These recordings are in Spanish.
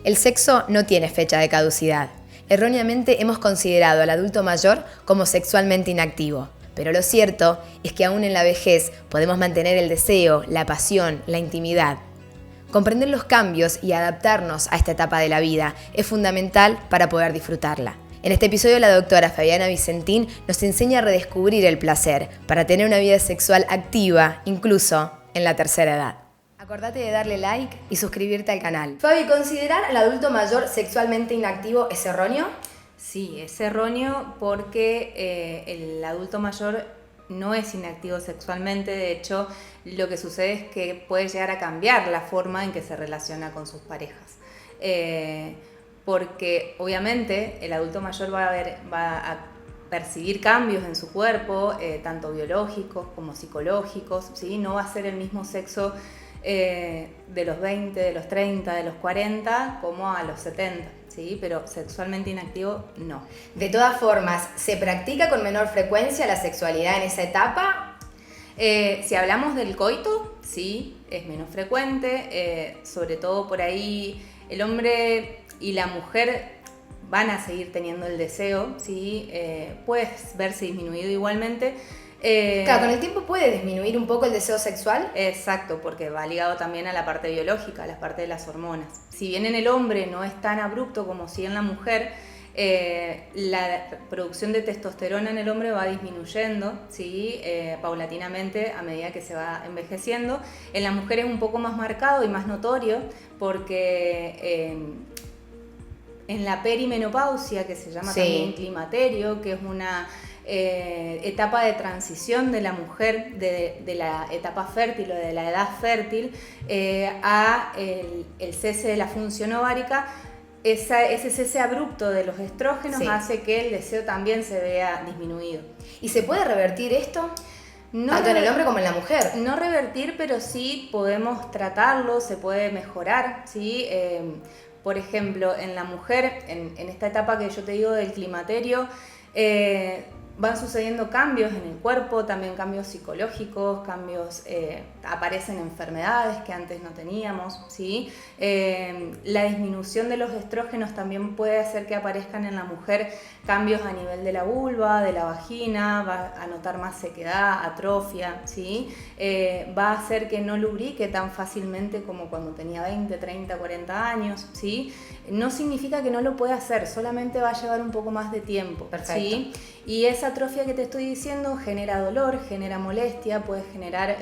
El sexo no tiene fecha de caducidad. Erróneamente hemos considerado al adulto mayor como sexualmente inactivo, pero lo cierto es que aún en la vejez podemos mantener el deseo, la pasión, la intimidad. Comprender los cambios y adaptarnos a esta etapa de la vida es fundamental para poder disfrutarla. En este episodio la doctora Fabiana Vicentín nos enseña a redescubrir el placer para tener una vida sexual activa, incluso en la tercera edad. Acordate de darle like y suscribirte al canal. Fabi, ¿considerar al adulto mayor sexualmente inactivo es erróneo? Sí, es erróneo porque el adulto mayor no es inactivo sexualmente. De hecho, lo que sucede es que puede llegar a cambiar la forma en que se relaciona con sus parejas. Porque obviamente el adulto mayor va a percibir cambios en su cuerpo, tanto biológicos como psicológicos, ¿sí? No va a ser el mismo sexo de los 20, de los 30, de los 40 como a los 70, ¿sí? Pero sexualmente inactivo no. De todas formas, ¿se practica con menor frecuencia la sexualidad en esa etapa? Si hablamos del coito, sí, es menos frecuente, sobre todo por ahí el hombre y la mujer van a seguir teniendo el deseo, ¿sí? Puede verse disminuido igualmente. Claro, con el tiempo puede disminuir un poco el deseo sexual. Exacto, porque va ligado también a la parte biológica, a la parte de las hormonas. Si bien en el hombre no es tan abrupto como si en la mujer, la producción de testosterona en el hombre va disminuyendo, ¿sí? Paulatinamente a medida que se va envejeciendo. En la mujer es un poco más marcado y más notorio porque en la perimenopausia, que se llama también climaterio, que es una etapa de transición de la mujer de la etapa fértil o de la edad fértil a el cese de la función ovárica. Ese cese abrupto de los estrógenos hace que el deseo también se vea disminuido. ¿Y se puede revertir esto? Tanto en el hombre como en la mujer. No revertir, pero sí podemos tratarlo, se puede mejorar, ¿sí? Por ejemplo, en la mujer, en esta etapa que yo te digo del climaterio, van sucediendo cambios en el cuerpo, también cambios psicológicos, aparecen enfermedades que antes no teníamos, ¿sí? La disminución de los estrógenos también puede hacer que aparezcan en la mujer cambios a nivel de la vulva, de la vagina, va a notar más sequedad, atrofia, ¿sí? Va a hacer que no lubrique tan fácilmente como cuando tenía 20, 30, 40 años, ¿sí? No significa que no lo pueda hacer, solamente va a llevar un poco más de tiempo. Perfecto. ¿Sí? Y esa atrofia que te estoy diciendo genera dolor, genera molestia, puede generar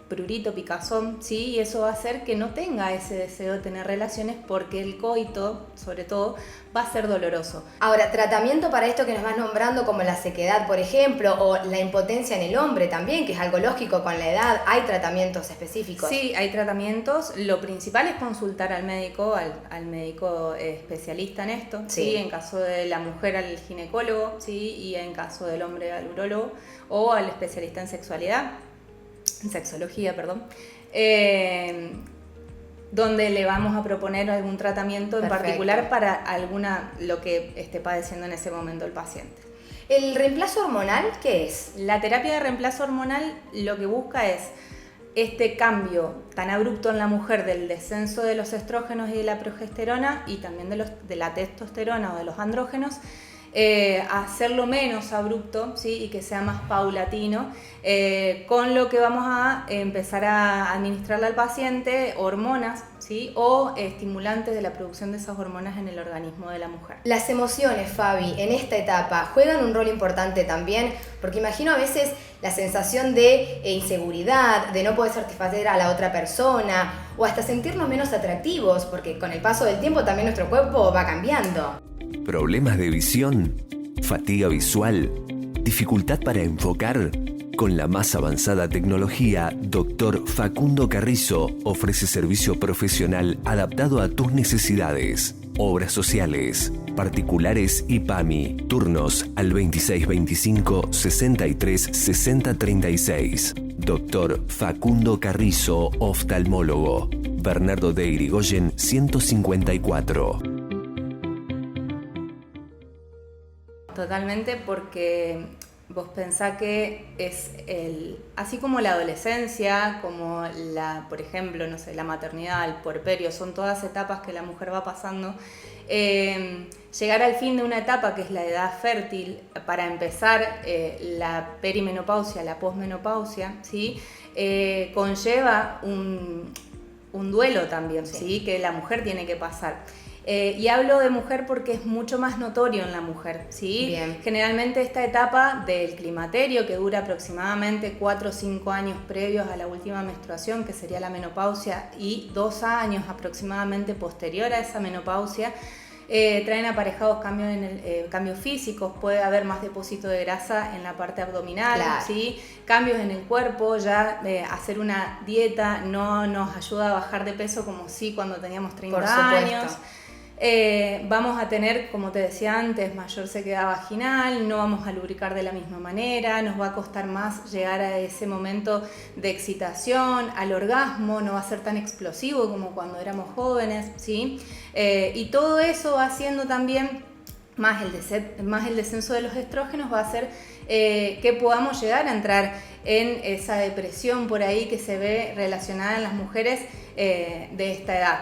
prurito, picazón, ¿sí? Y eso va a hacer que no tenga ese deseo de tener relaciones porque el coito, sobre todo, va a ser doloroso. Ahora, tratamiento para esto que nos vas nombrando, como la sequedad, por ejemplo, o la impotencia en el hombre también, que es algo lógico con la edad, ¿hay tratamientos específicos? Sí, hay tratamientos. Lo principal es consultar al médico, al médico especialista en esto, ¿sí? En caso de la mujer al ginecólogo, ¿sí? Y en caso del hombre al urólogo o al especialista en sexualidad. En sexología, perdón, donde le vamos a proponer algún tratamiento en particular para lo que esté padeciendo en ese momento el paciente. ¿El reemplazo hormonal qué es? La terapia de reemplazo hormonal lo que busca es este cambio tan abrupto en la mujer del descenso de los estrógenos y de la progesterona y también de la testosterona o de los andrógenos, hacerlo menos abrupto, ¿sí? Y que sea más paulatino, con lo que vamos a empezar a administrarle al paciente hormonas, ¿sí? O estimulantes de la producción de esas hormonas en el organismo de la mujer. Las emociones, Fabi, en esta etapa juegan un rol importante también, porque imagino a veces la sensación de inseguridad, de no poder satisfacer a la otra persona o hasta sentirnos menos atractivos, porque con el paso del tiempo también nuestro cuerpo va cambiando. ¿Problemas de visión? ¿Fatiga visual? ¿Dificultad para enfocar? Con la más avanzada tecnología, Dr. Facundo Carrizo ofrece servicio profesional adaptado a tus necesidades. Obras sociales, particulares y PAMI. Turnos al 2625 63 60 36. Dr. Facundo Carrizo, oftalmólogo. Bernardo de Irigoyen 154. Totalmente, porque vos pensás que así como la adolescencia, como por ejemplo, no sé, la maternidad, el puerperio, son todas etapas que la mujer va pasando. Llegar al fin de una etapa que es la edad fértil, para empezar la perimenopausia, la posmenopausia, ¿sí? Conlleva un duelo también, ¿sí? Que la mujer tiene que pasar. Y hablo de mujer porque es mucho más notorio en la mujer, ¿sí? Bien. Generalmente esta etapa del climaterio, que dura aproximadamente 4 o 5 años previos a la última menstruación, que sería la menopausia, y 2 años aproximadamente posterior a esa menopausia, traen aparejados cambios físicos. Puede haber más depósito de grasa en la parte abdominal, claro. ¿sí? Cambios en el cuerpo, ya hacer una dieta no nos ayuda a bajar de peso como sí cuando teníamos 30 Por supuesto. años. Vamos a tener, como te decía antes, mayor sequedad vaginal, no vamos a lubricar de la misma manera, nos va a costar más llegar a ese momento de excitación, al orgasmo, no va a ser tan explosivo como cuando éramos jóvenes, ¿sí? Y todo eso va haciendo también, más el descenso de los estrógenos, va a hacer que podamos llegar a entrar en esa depresión por ahí que se ve relacionada en las mujeres de esta edad.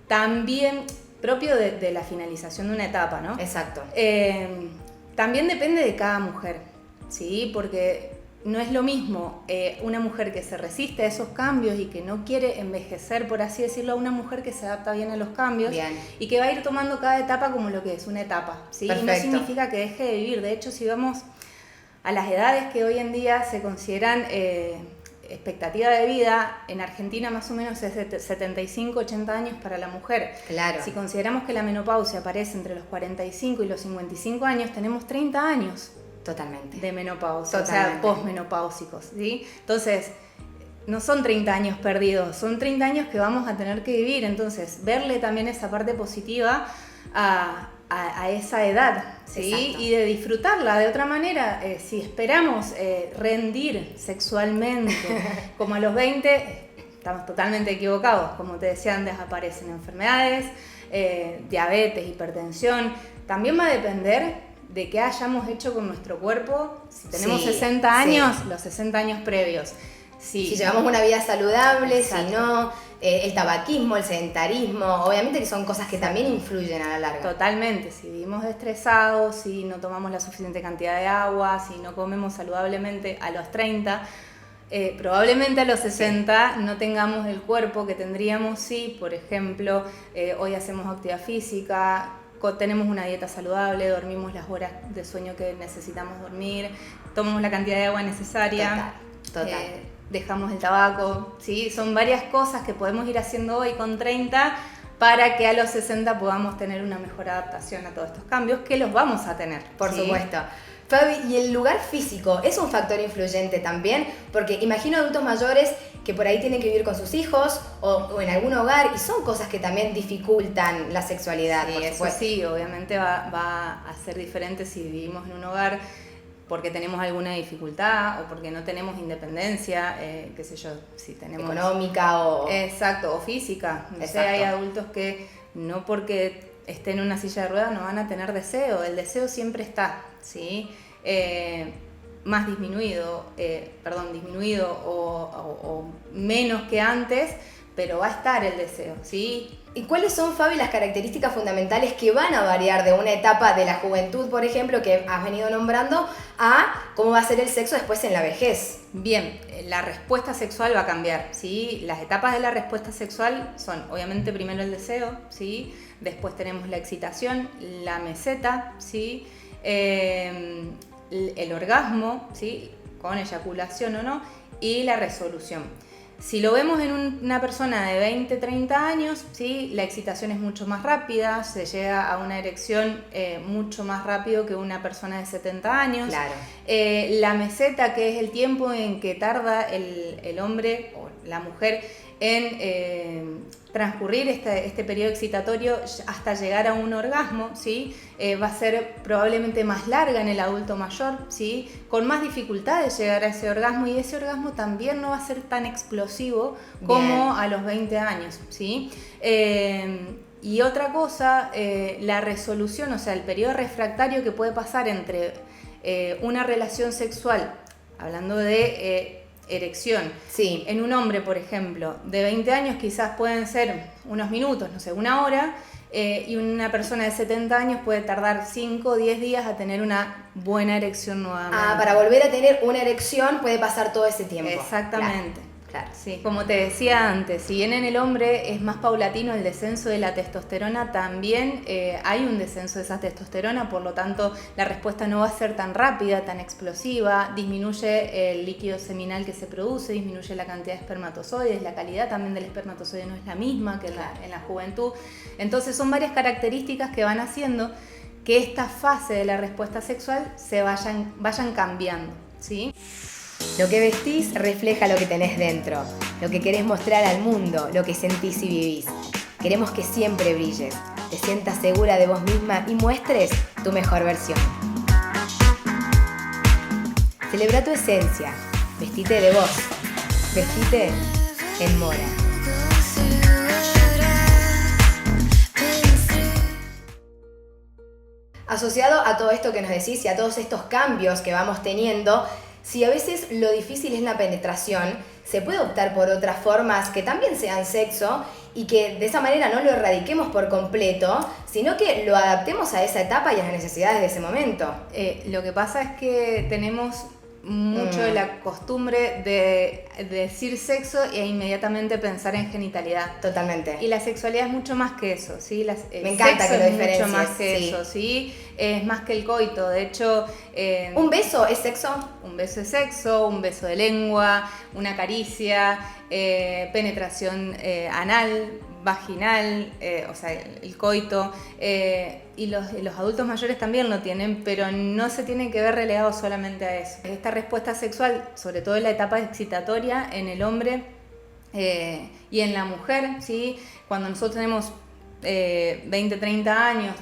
También propio de la finalización de una etapa, ¿no? Exacto. También depende de cada mujer, ¿sí? Porque no es lo mismo una mujer que se resiste a esos cambios y que no quiere envejecer, por así decirlo, a una mujer que se adapta bien a los cambios. Bien. Y que va a ir tomando cada etapa como lo que es una etapa, ¿sí? Perfecto. Y no significa que deje de vivir. De hecho, si vamos a las edades que hoy en día se consideran expectativa de vida, en Argentina más o menos es de 75-80 años para la mujer. Claro. Si consideramos que la menopausia aparece entre los 45 y los 55 años, tenemos 30 años Totalmente. de menopausia, Totalmente. o sea, posmenopáusicos, ¿sí? Entonces, no son 30 años perdidos, son 30 años que vamos a tener que vivir. Entonces, verle también esa parte positiva a esa edad, ¿sí? Exacto. Y de disfrutarla de otra manera. Si esperamos rendir sexualmente como a los 20, estamos totalmente equivocados. Como te decía antes, aparecen enfermedades, diabetes, hipertensión. También va a depender de qué hayamos hecho con nuestro cuerpo. Si tenemos 60 años, los 60 años previos. Sí. Si llevamos una vida saludable, Exacto. si no, el tabaquismo, el sedentarismo, obviamente que son cosas que también influyen a la larga. Totalmente, si vivimos estresados, si no tomamos la suficiente cantidad de agua, si no comemos saludablemente a los 30, probablemente a los 60 no tengamos el cuerpo que tendríamos si, por ejemplo, hoy hacemos actividad física, tenemos una dieta saludable, dormimos las horas de sueño que necesitamos dormir, tomamos la cantidad de agua necesaria. Total. Dejamos el tabaco, ¿sí? Son varias cosas que podemos ir haciendo hoy con 30 para que a los 60 podamos tener una mejor adaptación a todos estos cambios, que los vamos a tener. Por ¿sí? supuesto. Fabi, ¿y el lugar físico es un factor influyente también? Porque imagino adultos mayores que por ahí tienen que vivir con sus hijos o en algún hogar y son cosas que también dificultan la sexualidad. Sí, por eso supuesto. sí, obviamente va a ser diferente si vivimos en un hogar porque tenemos alguna dificultad o porque no tenemos independencia, qué sé yo, si tenemos... Económica o... Exacto, o física. No sé, Exacto. hay adultos que no porque estén en una silla de ruedas no van a tener deseo. El deseo siempre está, ¿sí? Más disminuido o menos que antes, pero va a estar el deseo, ¿sí? ¿Y cuáles son, Fabi, las características fundamentales que van a variar de una etapa de la juventud, por ejemplo, que has venido nombrando, a cómo va a ser el sexo después en la vejez? Bien, la respuesta sexual va a cambiar, ¿sí? Las etapas de la respuesta sexual son, obviamente, primero el deseo, ¿sí? Después tenemos la excitación, la meseta, ¿sí? El orgasmo, ¿sí? Con eyaculación o no, y la resolución. Si lo vemos en una persona de 20, 30 años, ¿sí? La excitación es mucho más rápida, se llega a una erección mucho más rápido que una persona de 70 años. Claro. La meseta, que es el tiempo en que tarda el hombre o la mujer en transcurrir este periodo excitatorio hasta llegar a un orgasmo, ¿sí? Va a ser probablemente más larga en el adulto mayor, ¿sí? Con más dificultad de llegar a ese orgasmo, y ese orgasmo también no va a ser tan explosivo como a los 20 años, ¿sí? Y otra cosa, la resolución, o sea, el periodo refractario que puede pasar entre una relación sexual, hablando de erección, Sí. en un hombre, por ejemplo, de 20 años quizás pueden ser unos minutos, no sé, una hora, y una persona de 70 años puede tardar 5 o 10 días a tener una buena erección nuevamente. Para volver a tener una erección puede pasar todo ese tiempo. Exactamente. Claro. Sí, como te decía antes, si bien en el hombre es más paulatino el descenso de la testosterona, también hay un descenso de esa testosterona, por lo tanto la respuesta no va a ser tan rápida, tan explosiva, disminuye el líquido seminal que se produce, disminuye la cantidad de espermatozoides, la calidad también del espermatozoide no es la misma que en la juventud. Entonces son varias características que van haciendo que esta fase de la respuesta sexual se vayan cambiando, ¿sí? Lo que vestís refleja lo que tenés dentro, lo que querés mostrar al mundo, lo que sentís y vivís. Queremos que siempre brilles, te sientas segura de vos misma y muestres tu mejor versión. Celebra tu esencia, vestite de vos, vestite en Mora. Asociado a todo esto que nos decís y a todos estos cambios que vamos teniendo, si a veces lo difícil es la penetración, se puede optar por otras formas que también sean sexo y que de esa manera no lo erradiquemos por completo, sino que lo adaptemos a esa etapa y a las necesidades de ese momento. Lo que pasa es que tenemos mucho de la costumbre de decir sexo e inmediatamente pensar en genitalidad. Totalmente. Y la sexualidad es mucho más que eso, ¿sí? Me encanta que lo diferencies. Mucho más que sí. eso, ¿sí? Es más que el coito. De hecho... ¿Un beso es sexo? Un beso es sexo, un beso de lengua, una caricia, penetración anal, vaginal, o sea, el coito. Y los adultos mayores también lo tienen, pero no se tiene que ver relegado solamente a eso. Esta respuesta sexual, sobre todo en la etapa excitatoria, en el hombre y en la mujer, ¿sí? Cuando nosotros tenemos 20, 30 años,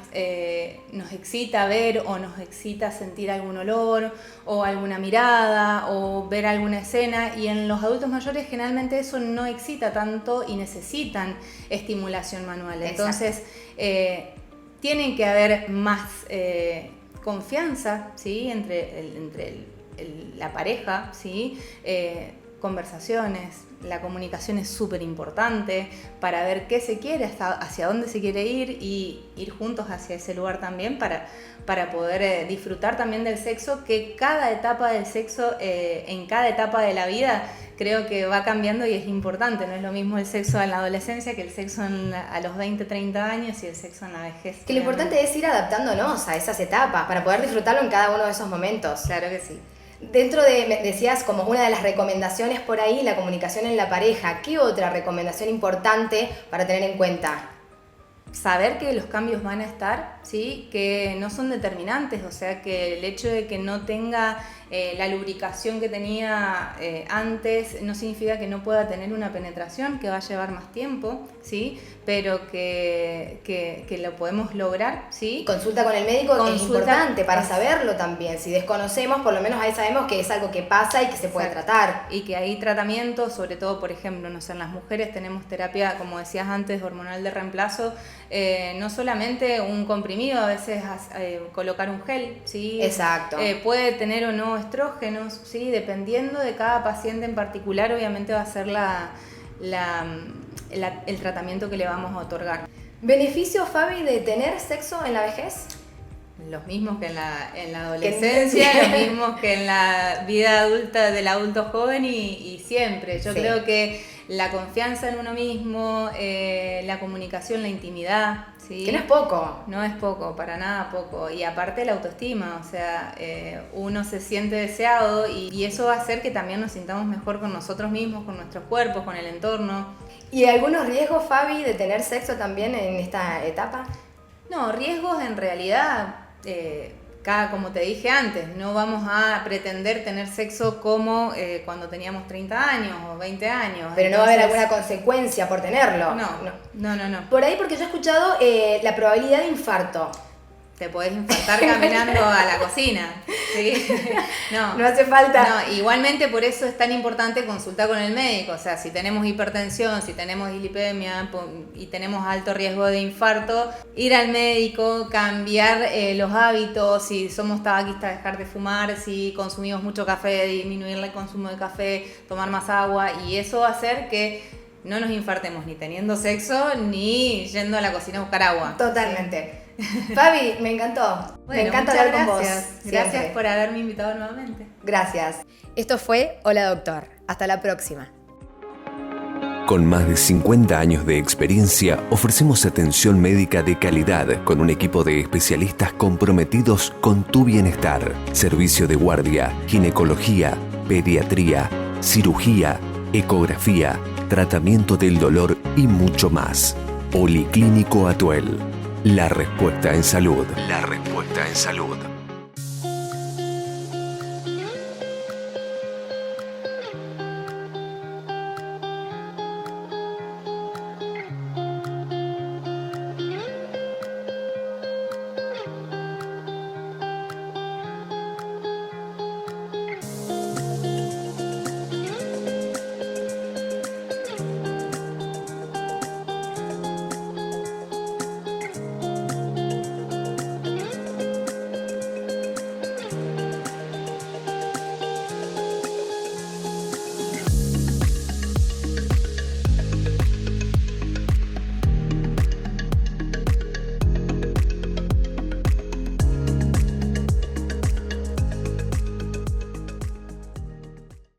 nos excita ver o nos excita sentir algún olor o alguna mirada o ver alguna escena, y en los adultos mayores generalmente eso no excita tanto y necesitan estimulación manual. Entonces tiene que haber más confianza, ¿sí? entre la pareja, ¿sí? Conversaciones. La comunicación es súper importante para ver qué se quiere, hacia dónde se quiere ir y ir juntos hacia ese lugar también para poder disfrutar también del sexo, que cada etapa del sexo, en cada etapa de la vida, creo que va cambiando y es importante. No es lo mismo el sexo en la adolescencia que el sexo a los 20, 30 años y el sexo en la vejez. Que lo importante es ir adaptándonos a esas etapas para poder disfrutarlo en cada uno de esos momentos. Claro que sí. Dentro de, decías, como una de las recomendaciones por ahí, la comunicación en la pareja. ¿Qué otra recomendación importante para tener en cuenta? Saber que los cambios van a estar, ¿sí? Que no son determinantes, o sea que el hecho de que no tenga la lubricación que tenía antes no significa que no pueda tener una penetración, que va a llevar más tiempo, ¿sí? Pero que lo podemos lograr, ¿sí? Consulta con el médico es importante para saberlo también. Si desconocemos, por lo menos ahí sabemos que es algo que pasa y que se puede tratar. Y que hay tratamientos, sobre todo, por ejemplo, no sé, en las mujeres tenemos terapia, como decías antes, hormonal de reemplazo, no solamente un comprimido, a veces colocar un gel, ¿sí? Exacto. Puede tener o no estrógenos, ¿sí? Dependiendo de cada paciente en particular, obviamente va a ser el tratamiento que le vamos a otorgar. ¿Beneficios, Fabi, de tener sexo en la vejez? Los mismos que en la adolescencia, los mismos que en la vida adulta del adulto joven y siempre. Yo creo que la confianza en uno mismo, la comunicación, la intimidad, ¿sí? Que no es poco. No es poco, para nada poco. Y aparte la autoestima, o sea, uno se siente deseado y eso va a hacer que también nos sintamos mejor con nosotros mismos, con nuestros cuerpos, con el entorno. ¿Y algunos riesgos, Fabi, de tener sexo también en esta etapa? No, riesgos en realidad... como te dije antes, no vamos a pretender tener sexo como cuando teníamos 30 años o 20 años. Pero no va a haber alguna consecuencia por tenerlo. No. Por ahí, porque yo he escuchado la probabilidad de infarto. te podés infartar caminando a la cocina. ¿Sí? No hace falta. No, igualmente por eso es tan importante consultar con el médico. O sea, si tenemos hipertensión, si tenemos dislipemia y tenemos alto riesgo de infarto, ir al médico, cambiar los hábitos, si somos tabaquistas, dejar de fumar, si consumimos mucho café, disminuir el consumo de café, tomar más agua, y eso va a hacer que no nos infartemos ni teniendo sexo ni yendo a la cocina a buscar agua. Totalmente. Fabi, me encantó. Bueno, me encanta hablar con vos. Gracias Siempre. por haberme invitado nuevamente. Gracias. Esto fue Hola Doctor. Hasta la próxima. Con más de 50 años de experiencia, ofrecemos atención médica de calidad con un equipo de especialistas comprometidos con tu bienestar. Servicio de guardia, ginecología, pediatría, cirugía, ecografía, tratamiento del dolor y mucho más. Policlínico Atuel. La respuesta en salud. La respuesta en salud.